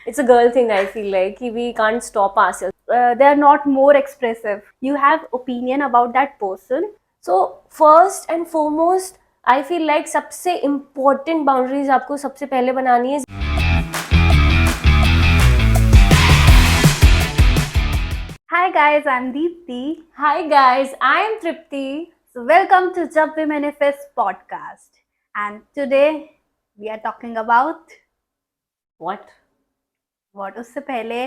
It's a girl thing, I feel like. We can't stop ourselves. They are not more expressive. You have opinion about that person. So first and foremost, I feel like सबसे important boundaries आपको सबसे पहले बनानी है. Hi guys, I'm Deepti. Hi guys, I am Tripti. So welcome to Jab We Manifest podcast. And today we are talking about What? उससे पहले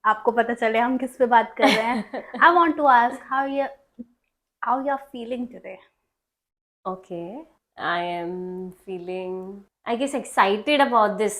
आपको पता चले हम किस पे बात कर रहे हैं. I want to ask how you're feeling today. Okay, I am feeling, I guess, excited about this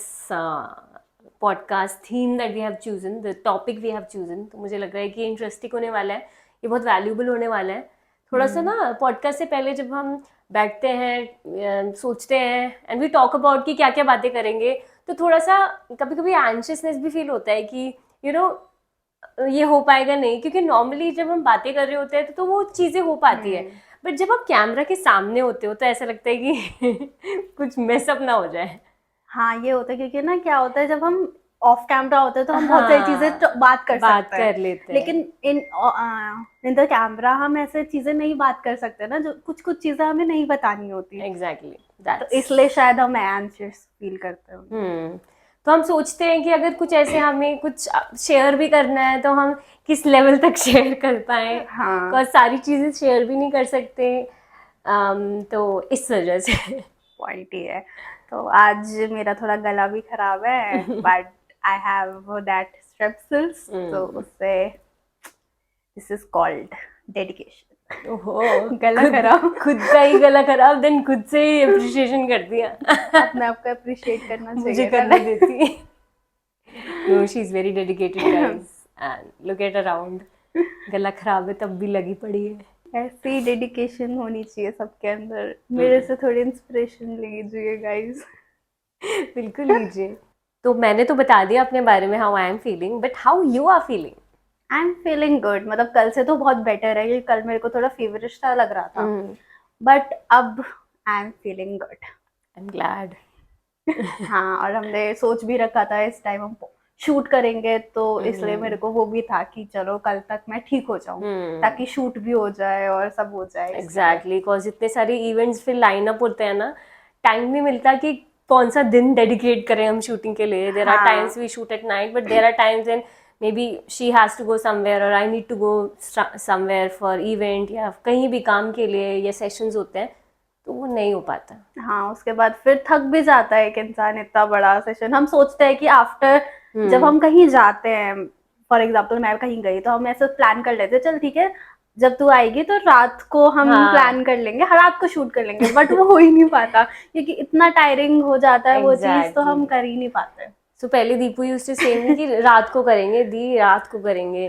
podcast theme that we have chosen, the topic we have chosen. तो मुझे लग रहा है कि इंटरेस्टिंग होने वाला है, ये बहुत वैल्यूबल होने वाला है. थोड़ा सा ना पॉडकास्ट से पहले जब हम बैठते हैं, सोचते हैं एंड वी टॉक अबाउट कि क्या क्या बातें करेंगे, तो थोड़ा सा कभी कभी एंशियसनेस भी फील होता है कि ये हो पाएगा नहीं, क्योंकि नॉर्मली जब हम बातें कर रहे होते हैं तो वो चीज़ें हो पाती है. बट जब आप कैमरा के सामने होते हो तो ऐसा लगता है कि कुछ मेसअप ना हो जाए. हाँ, ये होता है क्योंकि ना क्या होता है जब हम ऑफ कैमरा होते हैं तो हम बहुत सारी चीजें बात कर सकते हैं, लेते हैं. लेकिन इन द कैमरा हम ऐसे चीजें नहीं बात कर सकते ना, जो कुछ चीजें हमें नहीं बतानी होती. एग्जैक्टली. तो इसलिए शायद हम एंशियस फील करते हैं. तो हम सोचते हैं कि अगर कुछ ऐसे हमें कुछ शेयर भी करना है तो हम किस लेवल तक शेयर कर पाए. हाँ. और सारी चीज़ें शेयर भी नहीं कर सकते. तो इस वजह से पॉइंट ही है. तो आज मेरा थोड़ा गला भी खराब है, but I have that Strepsils, तो उससे दिस इज कॉल्ड डेडिकेशन. ओहो, गला खराब, खुद का ही गला खराब, देन खुद से ही अप्रिशिएशन कर दिया. अपने आप को अप्रिशिएट करना चाहिए. मुझे करने देती. No, she is very dedicated guys, and look at around. गला खराब है तब भी लगी पड़ी है. ऐसी डेडिकेशन होनी चाहिए सबके अंदर. मेरे से थोड़ी इंस्पिरेशन लीजिए गाइस. बिल्कुल लीजिए. तो मैंने तो बता दिया अपने बारे में, how I am feeling, but how you are feeling? I am feeling good. मतलब कल से तो बहुत बेटर है, क्योंकि कल मेरे को थोड़ा फीवरिश सा लग रहा था, बट अब आई am feeling good. I am glad. हाँ, और हमने सोच भी रखा था इस टाइम हम शूट करेंगे, तो इसलिए मेरे को वो भी था कि चलो कल तक मैं ठीक हो जाऊं, ताकि शूट भी हो जाए और सब हो जाए. एग्जैक्टली, बिकॉज इतने सारे इवेंट्स फिर लाइन अप होते हैं ना, टाइम नहीं मिलता कि कौन सा दिन डेडिकेट करें हम शूटिंग के लिए. There are times we shoot at night, but there are times when maybe she has to go somewhere or I need to go somewhere for event या कहीं भी काम के लिए या सेशंस होते हैं, तो वो नहीं हो पाता. हाँ, उसके बाद फिर थक भी जाता है एक इंसान. इतना बड़ा सेशन हम सोचते हैं कि आफ्टर जब हम कहीं जाते हैं, फॉर एग्जाम्पल मैं कहीं गई तो हम ऐसे प्लान कर लेते हैं, चल ठीक है जब तू आएगी तो रात को हम प्लान कर लेंगे, रात को शूट कर लेंगे. बट वो हो ही नहीं पाता क्योंकि इतना टायरिंग हो जाता है वो चीज, तो हम कर ही नहीं पाते. So पहले दीपू यूज्ड टू से मी कि रात को करेंगे दी, रात को करेंगे.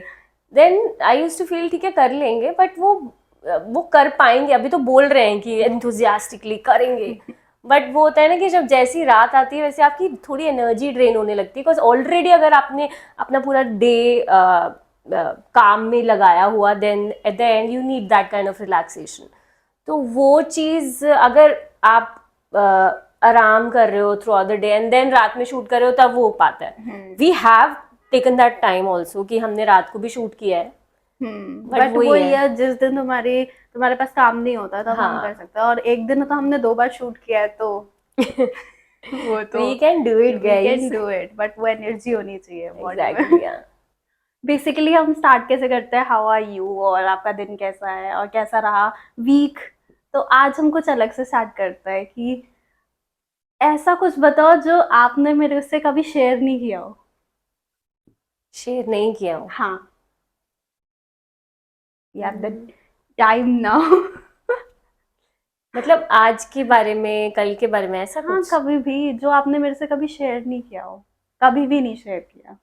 Then I used to feel ठीक है कर लेंगे, बट वो कर पाएंगे. अभी तो बोल रहे हैं कि एंथुजियास्टिकली करेंगे, बट वो होता है ना कि जब जैसी रात आती है वैसे आपकी थोड़ी एनर्जी ड्रेन होने लगती है. बिकॉज ऑलरेडी अगर आपने अपना पूरा डे काम में लगाया हुआ, then at the end you need that kind of relaxation. तो वो चीज़ अगर आप आराम कर रहे हो throughout the day and then रात में शूट कर रहे हो, तब वो हो पाता है. We have taken that time also कि हमने रात को भी शूट किया है. बट वो ये जिस दिन तुम्हारे पास काम नहीं होता तब हम कर सकते हैं. और एक दिन तो हमने 2 बार शूट किया है, तो वो तो we can do it guys, we can do it, but वो एनर्जी होनी चाहिए. एग्जैक्टली. बेसिकली हम स्टार्ट कैसे करते हैं, हाउ आर यू, और आपका दिन कैसा है और कैसा रहा वीक. तो आज हम कुछ अलग से स्टार्ट करते हैं कि ऐसा कुछ बताओ जो आपने मेरे से कभी शेयर नहीं किया हो. शेयर नहीं किया हो? हाँ, you have the time now. मतलब आज के बारे में, कल के बारे में, ऐसा हाँ, कुछ? कभी भी जो आपने मेरे से कभी शेयर नहीं किया हो, कभी भी नहीं शेयर किया,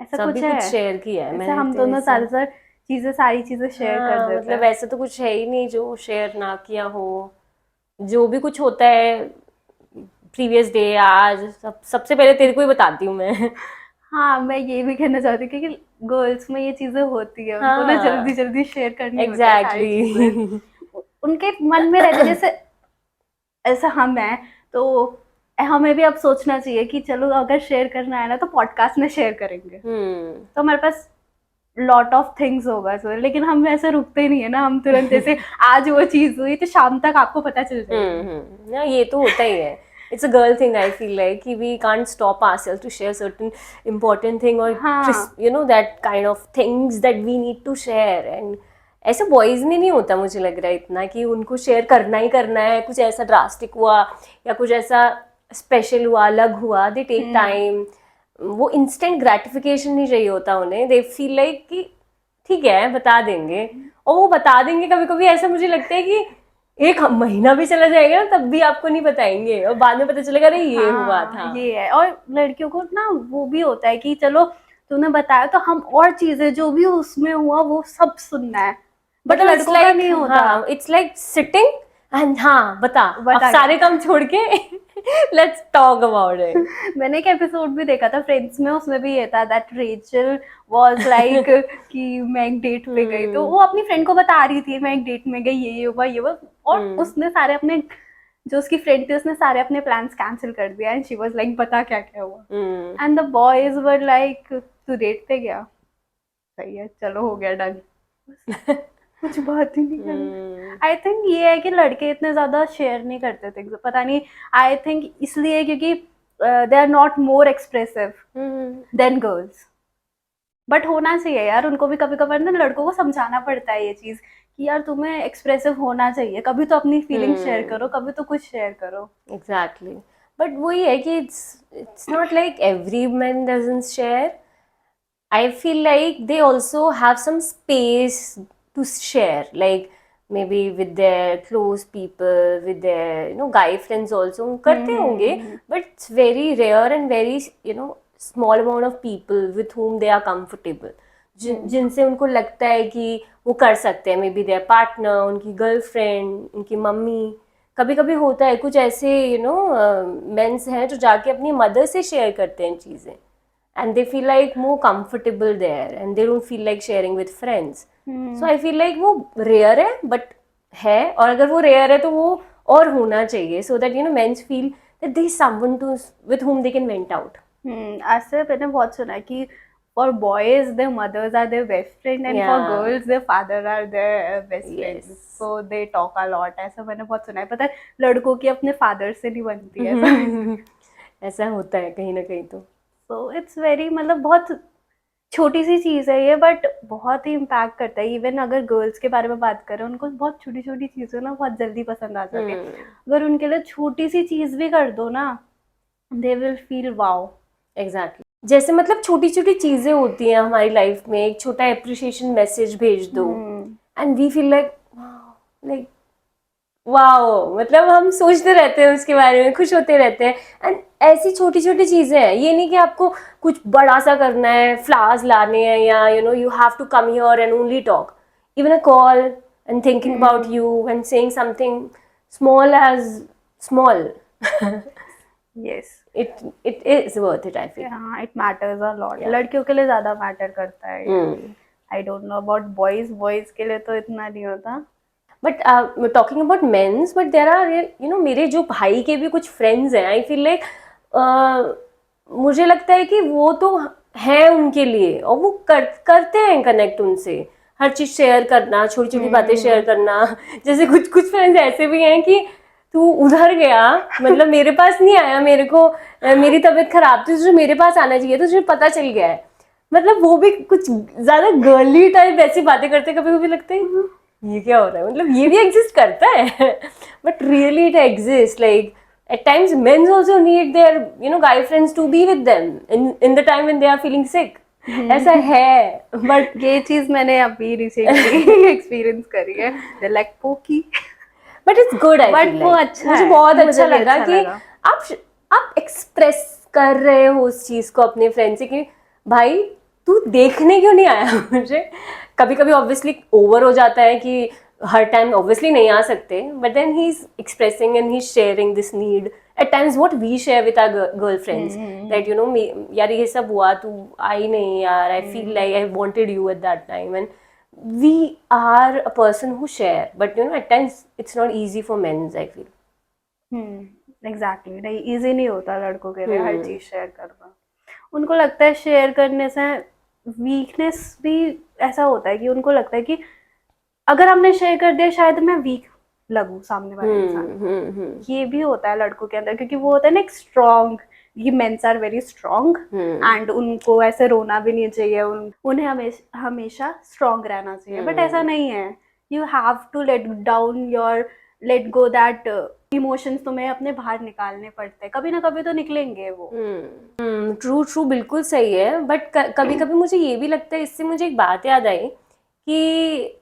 ऐसा कुछ है? शेयर किया है मैंने. हम दोनों सारी चीजें शेयर कर देते हैं. मतलब ऐसा तो कुछ है ही नहीं जो शेयर ना किया हो. जो भी कुछ होता है प्रीवियस डे, आज सबसे पहले तेरे को ही बताती हूँ मैं. हाँ, मैं ये भी कहना चाहती हूँ क्योंकि गर्ल्स में ये चीजें होती है, उनको ना जल्दी जल्दी शेयर करनी होती है. एग्जैक्टली. उनके मन में रहती है, जैसे ऐसा हम हैं तो हमें भी अब सोचना चाहिए कि चलो अगर शेयर करना है ना तो पॉडकास्ट में शेयर करेंगे, तो हमारे पास लॉट ऑफ थिंग्स होगा सो, लेकिन हम ऐसे रुकते नहीं है ना, हम तुरंत जैसे आज वो चीज हुई तो शाम तक आपको पता चल जाएगी। ना ये तो होता ही है. It's a girl thing, I feel like, कि we can't stop ourselves to share certain important thing or हाँ. you know that kind of things that we need to share. And ऐसे बॉयज में नहीं होता मुझे लग रहा है इतना कि उनको शेयर करना ही करना है. कुछ ऐसा ड्रास्टिक हुआ या कुछ ऐसा स्पेशल हुआ, अलग हुआ, दे टेक टाइम. वो इंस्टेंट ग्रेटिफिकेशन नहीं चाहिए होता उन्हें. दे फील लाइक कि ठीक है बता देंगे, और वो बता देंगे. कभी कभी ऐसा मुझे लगता है कि एक महीना भी चला जाएगा ना तब भी आपको नहीं बताएंगे, और बाद में पता चलेगा अरे ये हुआ था. ये है. और लड़कियों को ना वो भी होता है कि चलो तूने बताया तो हम और चीजें जो भी उसमें हुआ वो सब सुनना है, बट लड़कों का नहीं होता. इट्स लाइक सिटिंग एंड हाँ बता बता सारे काम छोड़ के लेट्स टॉक अबाउट इट. मैंने एक एपिसोड भी देखा था फ्रेंड्स में, उसमें भी ये था दैट रेचल वाज लाइक कि मैं एक डेट पे गई, तो वो अपनी फ्रेंड को बता रही थी मैं एक डेट में गई, ये हुआ ये हुआ, और उसने सारे अपने जो उसकी फ्रेंड थी उसने सारे अपने प्लान्स कैंसिल कर दिया, एंड शी वाज लाइक बता क्या क्या हुआ, and the boys were like तू डेट पे गया, सही है चलो हो गया डन. कुछ बात ही नहीं करनी. आई थिंक ये है कि लड़के इतने ज्यादा शेयर नहीं करते थे, पता नहीं, आई थिंक इसलिए क्योंकि they are not more expressive than girls. But होना चाहिए यार, उनको भी कभी कभार ना लड़कों को समझाना पड़ता है ये चीज कि यार तुम्हें एक्सप्रेसिव होना चाहिए, कभी तो अपनी फीलिंग शेयर करो, कभी तो कुछ शेयर करो. एग्जैक्टली. बट वही है कि it's not like every man doesn't share. I feel like they also have some space to share, like maybe with their close people, with their guy friends also करते होंगे, but it's very rare and very small amount of people with whom they are comfortable, जिनसे उनको लगता है कि वो कर सकते हैं. मे बी देयर पार्टनर, उनकी गर्लफ्रेंड, उनकी मम्मी. कभी कभी होता है कुछ ऐसे मेंस हैं जो जाके अपनी मदर से शेयर करते हैं चीज़ें, and they feel like more comfortable there and they don't feel like sharing with friends. So I feel like वो rare है but है, और अगर वो rare है तो वो और होना चाहिए, so that men feel that there is someone to with whom they can vent out. ऐसे मैंने बहुत सुना है कि for boys their mothers are their best friend and for girls their father are their best friends, so they talk a lot. ऐसा मैंने बहुत सुना है. पता है लड़कों की अपने फादर से नहीं बनती है. ऐसा होता है कहीं ना कहीं. तो सो इट्स वेरी, मतलब बहुत छोटी सी चीज़ है ये, बट बहुत ही इम्पैक्ट करता है. इवन अगर गर्ल्स के बारे में बात करें, उनको बहुत छोटी छोटी चीज़ें ना बहुत जल्दी पसंद आ जाती है. अगर उनके लिए छोटी सी चीज़ भी कर दो ना, they will feel wow. Exactly. जैसे मतलब छोटी छोटी चीज़ें होती हैं हमारी लाइफ में, एक छोटा अप्रिशिएशन मैसेज भेज दो and we feel like wow. मतलब हम सोचते रहते हैं उसके बारे में, खुश होते रहते हैं. एंड ऐसी छोटी छोटी चीज़ें हैं, ये नहीं कि आपको कुछ बड़ा सा करना है, फ्लावर्स लाने हैं या you have to come here and only talk. Even a call and thinking about you and saying something small as small. Yes, it is worth it, I feel. हाँ, it matters a lot. लड़कियों के लिए ज़्यादा matter करता है. I don't know about boys. Boys के लिए तो इतना नहीं होता. But talking about men's, but there are मेरे जो भाई के भी कुछ friends हैं, I feel like मुझे लगता है कि वो तो है उनके लिए, और वो करते हैं कनेक्ट उनसे, हर चीज़ शेयर करना, छोटी छोटी बातें शेयर करना. जैसे कुछ फ्रेंड्स ऐसे भी हैं कि तू उधर गया, मतलब मेरे पास नहीं आया, मेरे को मेरी तबीयत खराब थी, तुझे मेरे पास आना चाहिए, तुझे पता चल गया है. मतलब वो भी कुछ ज़्यादा गर्ली टाइप ऐसी बातें करते, कभी कभी लगता है ये क्या हो रहा है. मतलब ये भी एग्जिस्ट करता है, but really it exist. Like at times men also need their guy friends to be with them in the time when they are feeling sick. ऐसा है. बट ये चीज मैंने अभी रिसेंटली एक्सपीरियंस करी है. They're like poke, but it's good. But वो अच्छा, मुझे बहुत अच्छा लगा कि आप एक्सप्रेस कर रहे हो उस चीज को अपने फ्रेंड से कि भाई तू देखने क्यों नहीं आया मुझे. कभी कभी ऑब्वियसली ओवर हो जाता है कि हर टाइम ऑब्वियसली नहीं आ सकते, but then he is expressing and he is sharing this need at times what we share with our girlfriends, that यार ये सब हुआ, तू आई नहीं यार, I feel like I wanted you at that time. And we are a person who share, but at times it's not easy for men, I feel. Exactly नहीं, easy नहीं होता लड़कों के लिए हर चीज शेयर करना। उनको लगता है शेयर करने से वीकनेस भी ऐसा होता है कि उनको लगता है कि अगर हमने शेयर कर दिया शायद मैं वीक लगूं सामने वाले इंसान को। ये भी होता है लड़कों के अंदर, क्योंकि वो होता है ना एक स्ट्रॉन्ग, ये mens are very strong and उनको ऐसे रोना भी नहीं चाहिए, उन्हें हमेशा स्ट्रॉन्ग रहना चाहिए, बट ऐसा नहीं है। You have to let go that emotions तुम्हें अपने बाहर निकालने पड़ते हैं, कभी ना कभी तो निकलेंगे वो। ट्रू ट्रू, बिल्कुल सही है। बट कभी कभी मुझे ये भी लगता है, इससे मुझे एक बात याद आई कि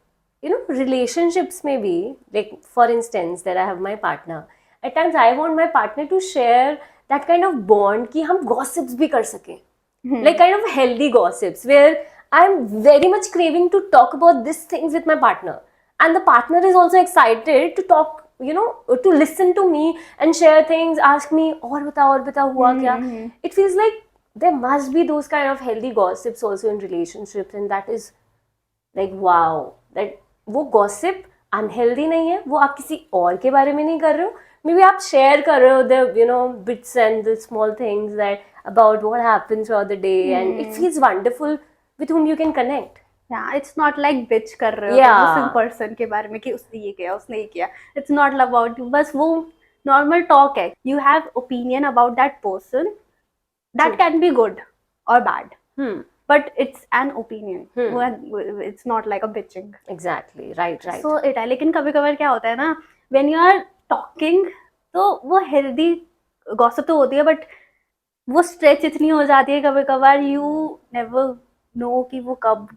relationships में भी, like for instance that I have my partner, at times I want my partner to share that kind of bond कि हम gossips भी कर सकें, like kind of healthy gossips where I'm very much craving to talk about these things with my partner, and the partner is also excited to talk, to listen to me and share things, ask me और बता हुआ क्या। It feels like there must be those kind of healthy gossips also in relationships, and that is like wow, that वो gossip unhealthy नहीं है, वो आप किसी और के बारे में नहीं कर रहे हो, मे बी आप शेयर कर रहे हो the bits and the small things that about what happens through the day, and it feels wonderful with whom you can connect. It's not like bitch कर रहे हो उस पर्सन के बारे में कि उसने ये किया उसने ये किया, इट्स नॉट अबाउट, बस वो नॉर्मल टॉक है। You have opinion about that person, that can be good और bad, but it's an opinion. It's not like a bitching. Exactly, right. So it है, लेकिन कभी कभार क्या होता है ना, when you are talking तो वो healthy gossip तो होती है, but वो stretch इतनी हो जाती है कभी कभार, you never know कि वो कब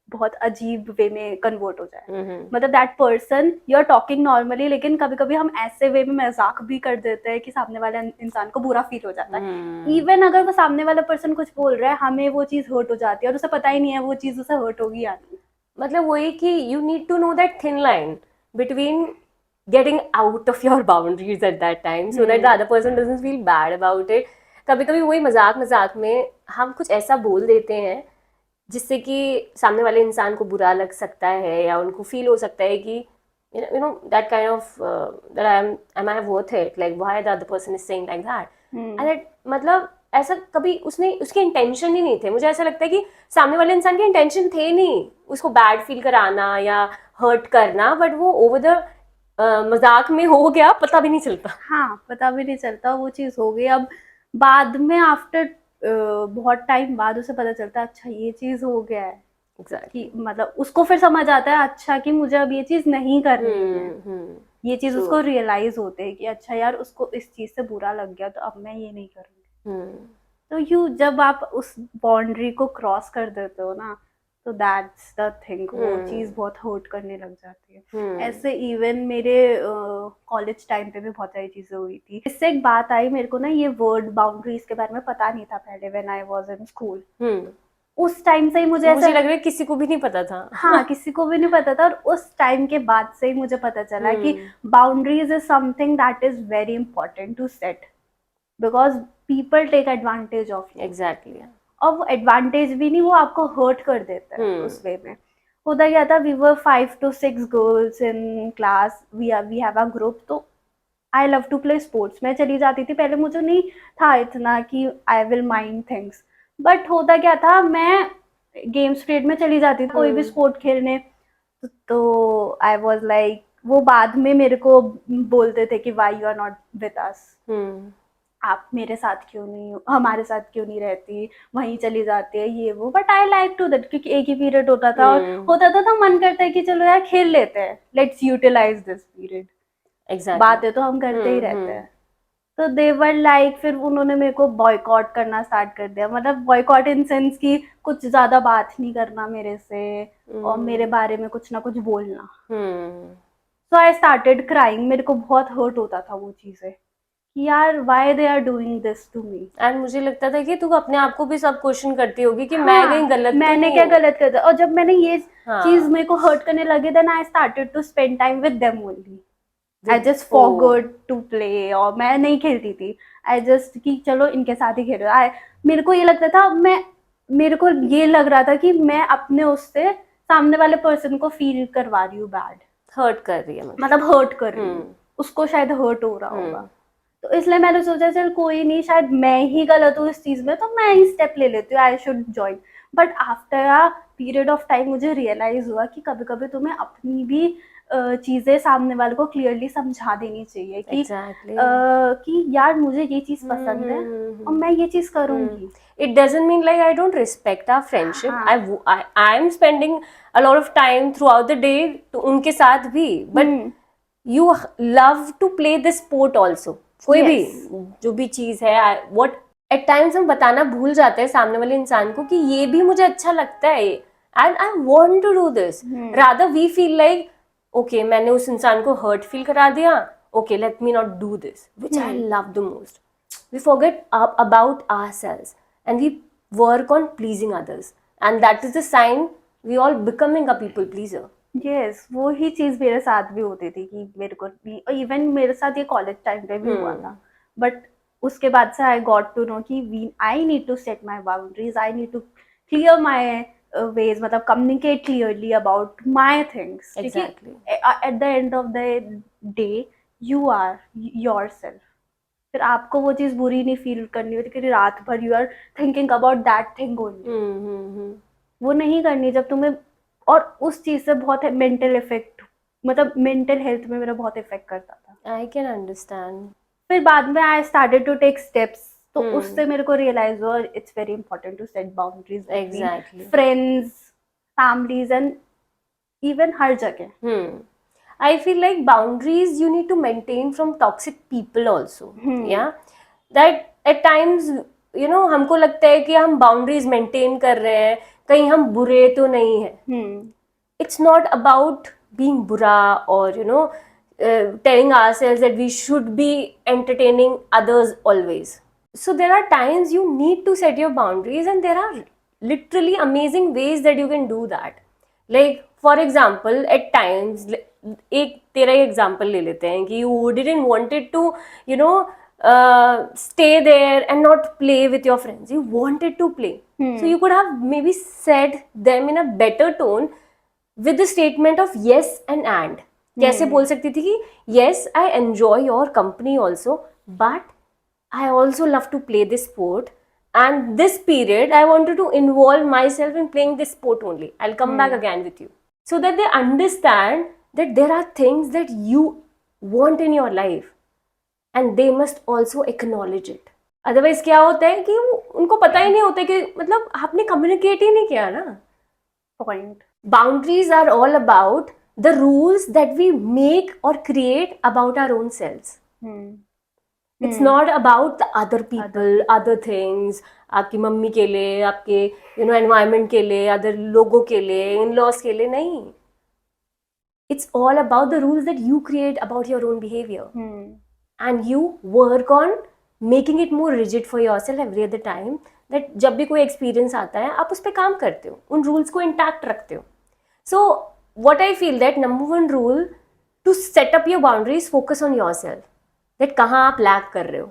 बहुत अजीब वे में कन्वर्ट हो जाए। मतलब that person you are talking normally, लेकिन कभी कभी हम ऐसे वे में मजाक भी कर देते हैं कि सामने वाले इंसान को बुरा फील हो जाता है। इवन अगर वो सामने वाला पर्सन कुछ बोल रहा है, हमें वो चीज हर्ट हो जाती है और उसे पता ही नहीं है वो चीज उसे हर्ट होगी या नहीं। मतलब वही कि you need to know that thin line between getting out of your boundaries at that time so that the other person doesn't feel bad about it. कभी कभी वही मजाक में हम कुछ ऐसा बोल देते हैं जिससे कि सामने वाले इंसान को बुरा लग सकता है, या उनको फील हो सकता है कि that kind of that am I worth it, like why the other person is saying like that, and that मतलब ऐसा कभी उसके इंटेंशन ही नहीं थे। मुझे ऐसा लगता है कि सामने वाले इंसान के इंटेंशन थे नहीं उसको बैड फील कराना या हर्ट करना, बट वो ओवर द मजाक में हो गया, पता भी नहीं चलता। हाँ, पता भी नहीं चलता, वो चीज हो गई। अब बाद में आफ्टर बहुत टाइम बाद उसे पता चलता है अच्छा ये चीज हो गया है। Exactly. कि मतलब उसको फिर समझ आता है अच्छा कि मुझे अब ये चीज नहीं करनी है। ये चीज उसको रियलाइज होते है कि अच्छा यार उसको इस चीज से बुरा लग गया तो अब मैं ये नहीं करूंगी। तो जब आप उस बाउंड्री को क्रॉस कर देते हो ना, तो दैट्स द थिंग, वो चीज बहुत हर्ट करने लग जाती है। ऐसे इवन मेरे कॉलेज टाइम पे भी बहुत सारी चीजें हुई थी। इससे एक बात आई मेरे को ना, ये वर्ड बाउंड्रीज के बारे में पता नहीं था पहले when I was in school. उस टाइम से ही मुझे ऐसा लग रहा है किसी को भी नहीं पता था। हाँ, किसी को भी नहीं पता था, और उस टाइम के बाद से ही मुझे पता चला कि boundaries is something that is very important to set, because people take advantage of you. Exactly. और वो एडवांटेज भी नहीं, वो आपको हर्ट कर देता है उस वे में। होता क्या था, we were 5 to 6 girls in class, we have a group, तो I love to play sports. मैं चली जाती थी, पहले मुझे नहीं था इतना कि I will mind things, but होता क्या था, मैं गेम्स पीरियड में चली जाती थी कोई भी स्पोर्ट खेलने, तो आई वाज लाइक, वो बाद में मेरे को बोलते थे कि why you are not with us, आप मेरे साथ क्यों नहीं, हमारे साथ क्यों नहीं रहती, वहीं चली जाती है ये वो। But I like to that, क्योंकि एक ही पीरियड होता था और होता था तो मन करता है कि चलो यार खेल लेते हैं, लेट्स यूटिलाइज दिस पीरियड। बातें तो हम करते ही रहते हैं। तो दे वर लाइक, फिर उन्होंने मेरे को बॉयकॉट करना स्टार्ट कर दिया। मतलब बॉयकॉट इन सेंस की कुछ ज्यादा बात नहीं करना मेरे से, और मेरे बारे में कुछ ना कुछ बोलना। सो आई स्टार्टेड क्राइंग। मेरे को बहुत हर्ट होता था वो चीजें कि यार why they are doing this to me. And मुझे लगता था कि तू अपने आप को भी सब क्वेश्चन करती होगी कि मैं कहीं गलत, मैंने क्या गलत कर दिया। और जब मैंने ये चीज मेरे को हर्ट करने लगे, then I started to spend time with them only. I just forgot to play, और मैं नहीं खेलती थी। आई जस्ट कि चलो इनके साथ ही खेलो। मेरे को ये लगता था, मेरे को ये लग रहा था कि मैं अपने उससे सामने वाले पर्सन को फील करवा रही हूँ बैड, हर्ट कर रही है, मतलब हर्ट कर रही हूँ उसको, शायद हर्ट हो रहा होगा। तो इसलिए मैंने सोचा चल कोई नहीं, शायद मैं ही गलत हूँ इस चीज में, तो मैं ही स्टेप ले लेती हूँ, I should join. But after a period of time मुझे रियलाइज हुआ कि कभी कभी तुम्हें अपनी भी चीजें सामने वाले को क्लियरली समझा देनी चाहिए कि एग्जैक्टली। कि यार मुझे ये चीज पसंद है और मैं ये चीज करूंगी। It doesn't mean like I don't respect our friendship. हाँ। I am spending a lot of time throughout the day to उनके साथ भी, but you love to play this sport also. कोई भी जो भी चीज है, what at times हम बताना भूल जाते हैं सामने वाले इंसान को कि ये भी मुझे अच्छा लगता है and I want to do this. Rather we feel like okay, मैंने उस इंसान को hurt feel करा दिया, okay, let me not do this, which I love the most. We forget about ourselves and we work on pleasing others, and that is the sign we all becoming a people pleaser. Yes, वो ही चीज मेरे साथ भी होती थी कि मेरे को भी, इवन मेरे साथ ये कॉलेज टाइम पे भी हुआ था। बट उसके बाद से आई गॉट टू नो कि we I need to set my boundaries, I need to clear my ways, मतलब communicate clearly about my things. Exactly. At the end of the day you are yourself. फिर आपको वो चीज बुरी नहीं feel करनी होती कि रात भर you are thinking about that thing only. वो नहीं करनी जब तुम्हें, और उस चीज से बहुत मेंटल इफेक्ट, मतलब मेंटल हेल्थ में मेरा बहुत इफेक्ट करता था। I can understand. फिर बाद में I started to take steps, तो उससे मेरे को रियलाइज हुआ it's very important to set boundaries Exactly. Friends, families and even हर जगह। I feel like boundaries you need to maintain from toxic people also. Yeah, that at times you know हमको लगता है कि हम boundaries maintain कर रहे हैं, कहीं हम बुरे तो नहीं है. It's not about being बुरा or you know telling ourselves that we should be entertaining others always. So there are times you need to set your boundaries, and there are literally amazing ways that you can do that. Like for example, at times एक तेरा ही example ले लेते हैं कि you didn't wanted to you know stay there and not play with your friends. You wanted to play. So you could have maybe said them in a better tone with the statement of yes and. कैसे बोल सकती थी कि yes, I enjoy your company also, but I also love to play this sport, and this period I wanted to involve myself in playing this sport only. I'll come back again with you. So that they understand that there are things that you want in your life and they must also acknowledge it. Otherwise क्या होता है कि उनको पता ही नहीं होता कि मतलब आपने communicate ही नहीं किया ना. Point. Boundaries are all about the rules that we make or create about our own selves. It's not about the other people, other things. आपकी मम्मी के लिए, आपके you know environment के लिए, other लोगों के लिए, in-laws के लिए नहीं. It's all about the rules that you create about your own behavior. And you work on making it more rigid for yourself every other time. That जब भी कोई experience आता है, आप उस पर काम करते हो, उन rules को intact रखते हो. So what I feel that number one rule to set up your boundaries, focus on yourself. That कहाँ आप लैग कर रहे हो.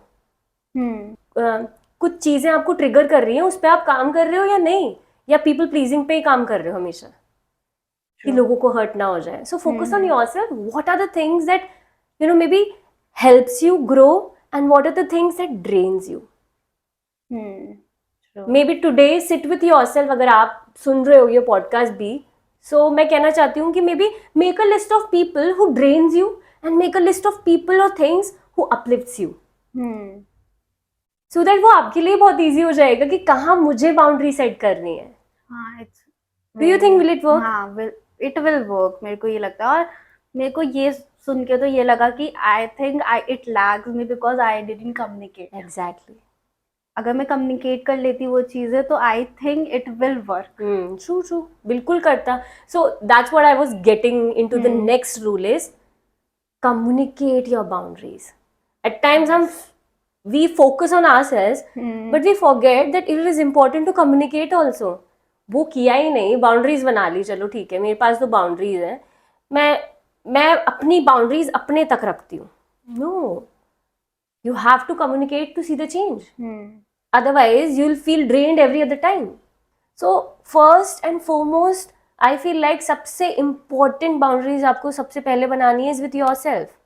कुछ चीजें आपको ट्रिगर कर रही हैं, उस पर आप काम कर रहे हो या नहीं, या पीपल प्लीजिंग पे ही काम कर रहे हो हमेशा कि लोगों को हर्ट ना हो जाए. So focus on yourself. What are the things that you know maybe helps you grow and what are the things that drains you. Maybe today sit with yourself. अगर आप सुन रहे हो ये podcast भी, सो मैं कहना चाहती हूँ कि may be make a list of people who drains you and make a list of people और things who uplifts you. So that वो आपके लिए बहुत easy हो जाएगा कि कहाँ मुझे बाउंड्री सेट करनी है. Do you think will it work? हाँ, it will work. मेरे को ये लगता है, और मेरे को ये सुन के तो ये लगा कि I think it lags me because I didn't communicate. Exactly. अगर मैं communicate कर लेती वो चीजें तो I think it will work. True. बिल्कुल करता. So that's what I was getting into. The next rule is communicate your boundaries. At times we focus on ourselves, but we forget that it is important to communicate also. वो किया ही नहीं, boundaries बना ली, चलो ठीक है मेरे पास तो boundaries है, मैं अपनी बाउंड्रीज अपने तक रखती हूँ. No, you have to communicate to see the change. Otherwise you'll feel drained every other time. So first and foremost I feel like सबसे important boundaries आपको सबसे पहले बनानी है is with yourself.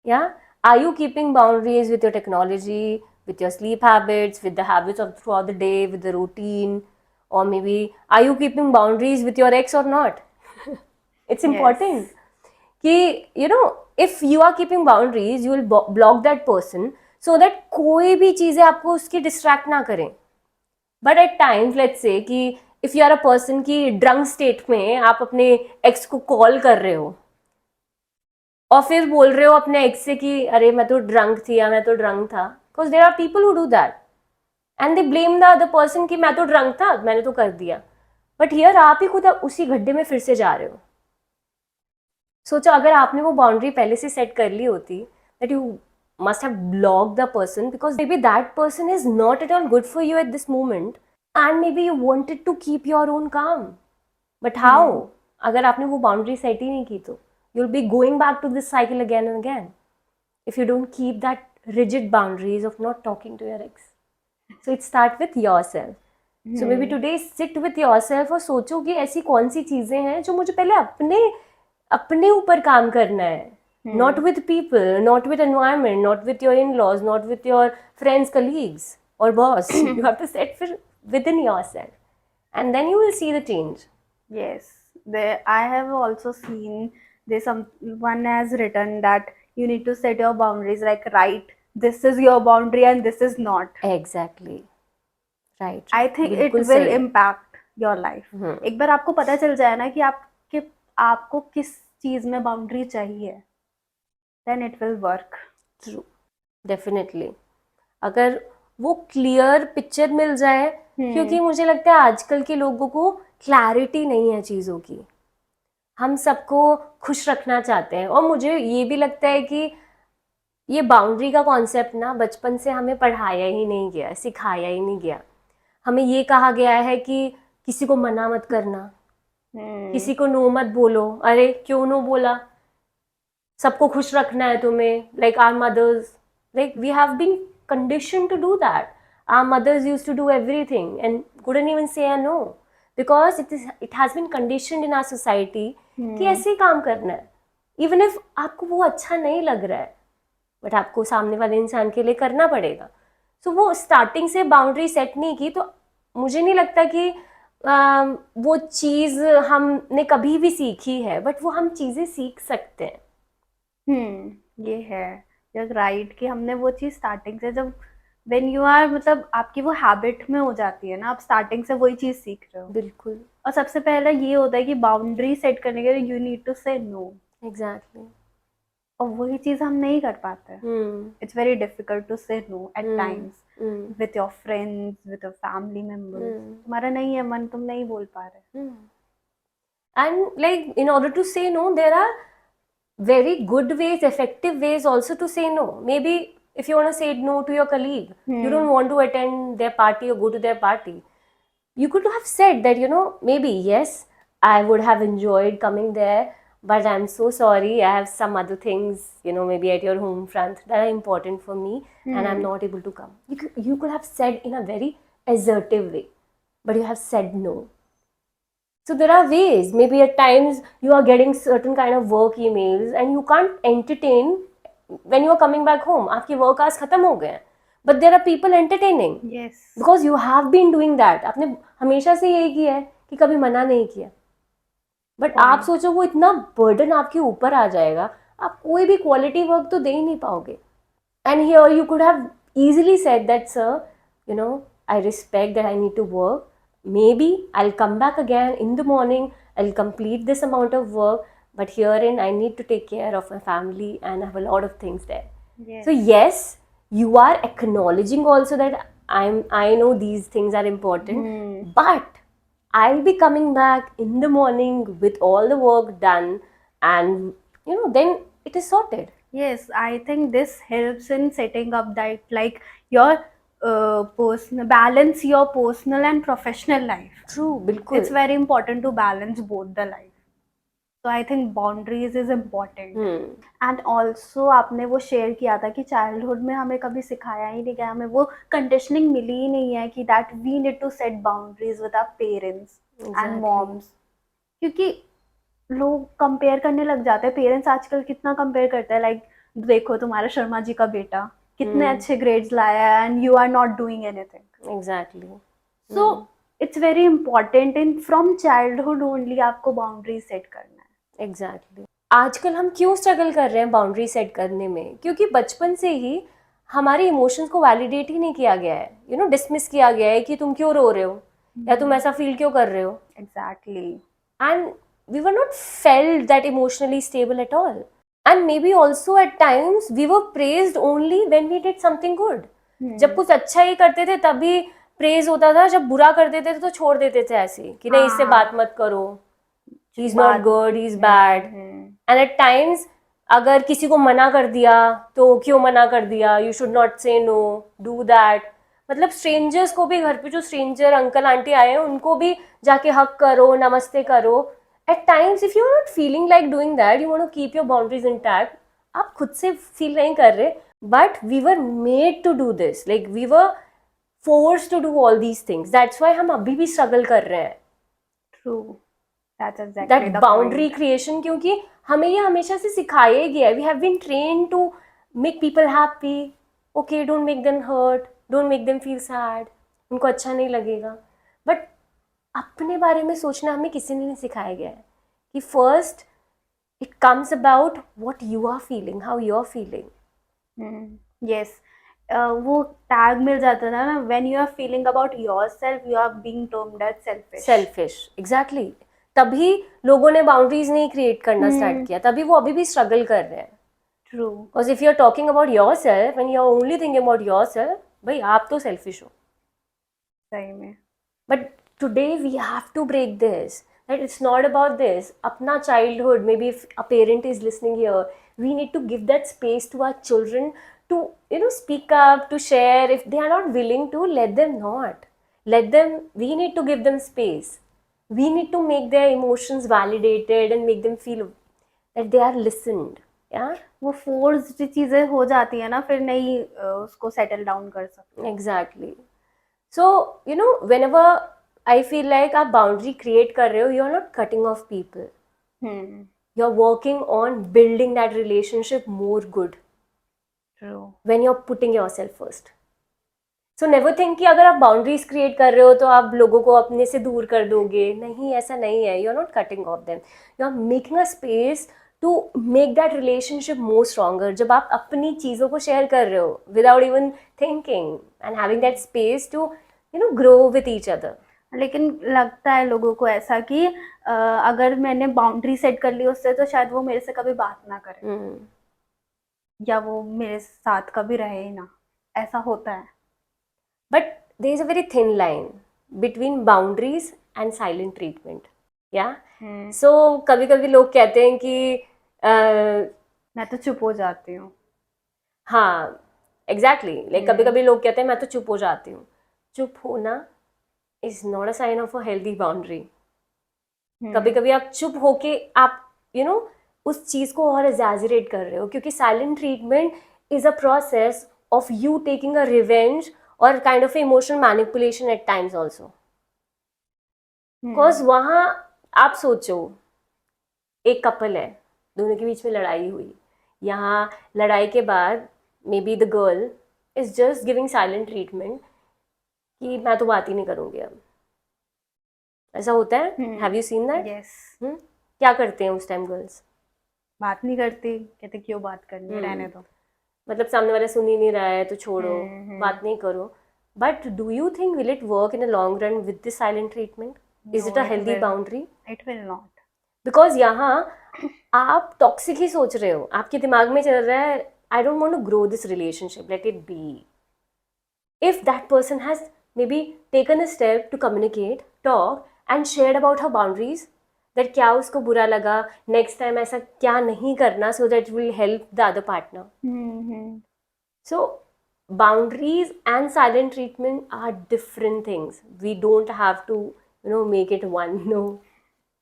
Yeah, Are you keeping boundaries with your technology, with your sleep habits, with the habits of throughout the day, with the routine, or maybe are you keeping boundaries with your ex or not? It's important Yes. कि if you are keeping boundaries, you will block that person so that कोई भी चीजें आपको उसकी distract ना करें. But at times let's say if you you a अ पर्सन की ड्रंक स्टेट में आप अपने एक्स को कॉल कर रहे हो और फिर बोल रहे हो अपने एक्स से कि अरे मैं तो ड्रंक थी या मैं तो ड्रंक था, because there are people who do that and they blame the other person कि मैं तो ड्रंक था, मैंने तो कर दिया. बट हियर आप ही खुद उसी गड्ढे में फिर से जा रहे हो. सोचो अगर आपने वो बाउंड्री पहले से सेट कर ली होती that you must have blocked the person because maybe that person is not at all good for you at this moment and maybe you wanted to keep your own calm. But how? अगर आपने वो boundary set ही नहीं की तो you'll be going back to this cycle again and again if you don't keep that rigid boundaries of not talking to your ex. So it start with yourself. So maybe today sit with yourself और सोचो कि ऐसी कौन सी चीजें हैं जो मुझे पहले अपने ऊपर काम करना है. Not with people, not with environment, not with your in-laws, not with your friends, colleagues or boss. You have to set within yourself and then you will see the change. Yes, I have also seen someone has written that you need to set your boundaries, like right, this is your boundary and this is not. Exactly. Right. I think it बिल्कुल will सही है. impact your life. एक बार आपको पता चल जाए ना कि आपको किस चीज में बाउंड्री चाहिए, then it will work. True. Definitely. अगर वो क्लियर पिक्चर मिल जाए, क्योंकि मुझे लगता है आजकल के लोगों को क्लैरिटी नहीं है चीज़ों की. हम सबको खुश रखना चाहते हैं और मुझे ये भी लगता है कि ये बाउंड्री का कॉन्सेप्ट ना बचपन से हमें पढ़ाया ही नहीं गया, सिखाया ही नहीं गया. हमें ये कहा गया है कि किसी को मना मत करना, किसी को नो मत बोलो. अरे क्यों नो बोला? सबको खुश रखना है तुम्हें. Like our mothers, like we have been conditioned to do that. Our mothers used to do everything and couldn't even say a no because it has been conditioned in our society कि ऐसे ही काम करना है. Even if आपको वो अच्छा नहीं लग रहा है बट आपको सामने वाले इंसान के लिए करना पड़ेगा. So वो स्टार्टिंग से बाउंड्री सेट नहीं की तो मुझे नहीं लगता कि वो चीज़ हमने कभी भी सीखी है. बट वो हम चीज़ें सीख सकते हैं. ये है जब राइट कि हमने वो चीज स्टार्टिंग से, जब व्हेन यू आर मतलब आपकी वो हैबिट में हो जाती है ना, आप स्टार्टिंग से वही चीज सीख रहे हो. बिल्कुल. और सबसे पहले ये होता है कि बाउंड्री सेट करने के लिए you need to say no. Exactly. और वही चीज हम नहीं कर पाते. It's very difficult to say no at times with your friends, with your family members. तुम्हारा नहीं है मन, तुम नहीं बोल पा रहे. And like in order to say no there are very good ways, effective ways also to say no. Maybe if you want to say no to your colleague, you don't want to attend their party or go to their party, you could have said that, maybe yes, I would have enjoyed coming there, but I'm so sorry, I have some other things, maybe at your home front that are important for me and I'm not able to come. You could have said in a very assertive way, but you have said no. So there are ways. Maybe at times you are getting certain kind of work emails and you can't entertain when you are coming back home. आपके work hours खत्म हो गए हैं. But there are people entertaining. Yes. Because you have been doing that. आपने हमेशा से यही किया है कि कभी मना नहीं किया. But आप सोचो वो इतना burden आपके ऊपर आ जाएगा, आप कोई भी quality work तो दे ही नहीं पाओगे. And here you could have easily said that, sir, I respect that I need to work. Maybe I'll come back again in the morning, I'll complete this amount of work, but herein I need to take care of my family and I have a lot of things there. Yes. So yes, you are acknowledging also that I know these things are important, but I'll be coming back in the morning with all the work done and then it is sorted. Yes, I think this helps in setting up that, like, your personal balance, your personal and professional life. True, बिल्कुल. It's very important to balance both the life. So I think boundaries is important. And also आपने वो share किया था कि childhood में हमें कभी सिखाया ही नहीं गया, हमें वो कंडीशनिंग मिली ही नहीं है कि that we need to set boundaries with our parents and moms. क्योंकि लोग कंपेयर करने लग जाते हैं. पेरेंट्स आजकल कितना कंपेयर करते हैं, लाइक देखो तुम्हारा शर्मा जी का बेटा कितने अच्छे ग्रेड्स लाया है and you are not doing anything. Exactly. So it's very important in from childhood only आपको बाउंड्री सेट करना है। एग्जैक्टली। आजकल हम क्यों स्ट्रगल कर रहे हैं बाउंड्री सेट करने में? क्योंकि बचपन से ही हमारे इमोशंस को वैलिडेट ही नहीं किया गया है, डिसमिस किया गया है कि तुम क्यों रो रहे हो या तुम ऐसा फील क्यों कर रहे हो। Exactly. And we were not felt that emotionally stable at all. And maybe also at times we were praised only when we did something good. जब कुछ अच्छा ही करते थे तभी प्रेज होता था, जब बुरा कर देते थे तो छोड़ देते थे ऐसे कि नहीं इससे बात मत करो, he is not good, he is bad. And at times अगर किसी को मना कर दिया तो क्यों मना कर दिया, यू शुड नॉट से नो, डू दैट। मतलब स्ट्रेंजर्स को भी, घर पे जो स्ट्रेंजर अंकल आंटी आए हैं उनको भी जाके हक करो, नमस्ते करो। At times if you are not feeling like doing that, you want to keep your boundaries intact, आप खुद से फील नहीं कर रहे, but we were made to do this, like we were forced to do all these things. That's why हम अभी भी struggle कर रहे हैं true, that's exactly that the boundary creation, क्योंकि हमें ये हमेशा से सिखाया गया है। We have been train to make people happy, okay don't make them hurt, don't make them feel sad, उनको अच्छा नहीं लगेगा। बट अपने बारे में सोचना हमें किसी ने नहीं सिखाया गया है कि first it comes about what you are feeling, how you are feeling. Yes, वो टैग मिल जाता था ना, when you are feeling about yourself you are being termed as selfish. Selfish, exactly. तभी लोगों ने बाउंड्रीज नहीं क्रिएट करना स्टार्ट किया, तभी वो अभी भी स्ट्रगल कर रहे हैं। True, because if you are talking about yourself and you are only thinking about yourself, भाई आप तो सेल्फिश हो। सही में। But today we have to break this. That it's not about this. Apna childhood, maybe if a parent is listening here, we need to give that space to our children to, speak up, to share. If they are not willing to, let them not. Let them, we need to give them space. We need to make their emotions validated and make them feel that they are listened. Yeah? वो forced चीजें हो जाती है ना, फिर नहीं उसको settle down कर सकते। Exactly. So, whenever I feel like आप boundary create कर रहे हो, you're not cutting off people. You're working on building that relationship more good. True. When you're putting yourself first. So never think कि अगर आप boundaries create कर रहे हो तो आप लोगों को अपने से दूर कर दोगे। नहीं, ऐसा नहीं है. You're not cutting off them. You're making a space to make that relationship more stronger. जब आप अपनी चीज़ों को share कर रहे हो without even thinking and having that space to, grow with each other. लेकिन लगता है लोगों को ऐसा कि अगर मैंने बाउंड्री सेट कर ली उससे तो शायद वो मेरे से कभी बात ना करे, या वो मेरे साथ कभी रहे ही ना, ऐसा होता है। But there is a very thin line between boundaries and silent treatment. Yeah? So कभी कभी लोग कहते हैं कि मैं तो चुप हो जाती हूँ। हाँ, एग्जैक्टली, लाइक कभी कभी लोग कहते हैं मैं तो चुप हो जाती हूँ। चुप होना is not a sign of a healthy boundary. कभी कभी आप चुप होके आप उस चीज को और एग्जैजरेट कर रहे हो, क्योंकि silent treatment is a process of you taking a revenge और kind of emotional manipulation at times also. Because वहाँ आप सोचो, एक कपल है, दोनों के बीच में लड़ाई हुई, यहाँ लड़ाई के बाद may be the girl is just giving silent treatment कि मैं तो बात ही नहीं करूँगी अब। ऐसा होता है, have you seen that? Yes. क्या करते हैं उस टाइम गर्ल्स? बात नहीं करती, कहते क्यों बात करनी है, रहने दो। मतलब सामने वाला सुन ही नहीं रहा है तो छोड़ो, बात नहीं करो। But do you think will it work in a long run with this silent treatment? Is it a healthy boundary? It will not, because यहाँ आप टॉक्सिक ही सोच रहे हो, आपके दिमाग में चल रहा है I don't want to grow this relationship, let it be. If that person has maybe taken a step to communicate, talk and shared about her boundaries, that क्या उसको बुरा लगा, next time ऐसा क्या नहीं करना, so that it will help the other partner. So boundaries and silent treatment are different things. We don't have to make it one. No,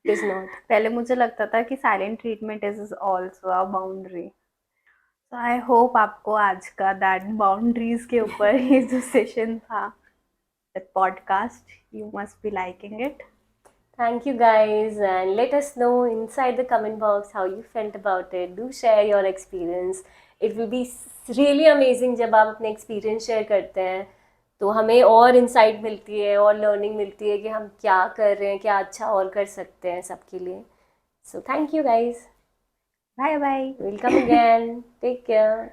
it is not. पहले मुझे लगता था कि silent treatment is also a boundary. तो I hope आपको आज का that boundaries के ऊपर ये जो सेशन था, that podcast, you must be liking it. Thank you guys, and let us know inside the comment box how you felt about it. Do share your experience. It will be really amazing जब आप अपने experience share करते हैं, तो हमें और insight मिलती है और लर्निंग मिलती है कि हम क्या कर रहे हैं, क्या अच्छा और कर सकते हैं सबके लिए. So thank you guys. Bye bye. We'll come again. Take care.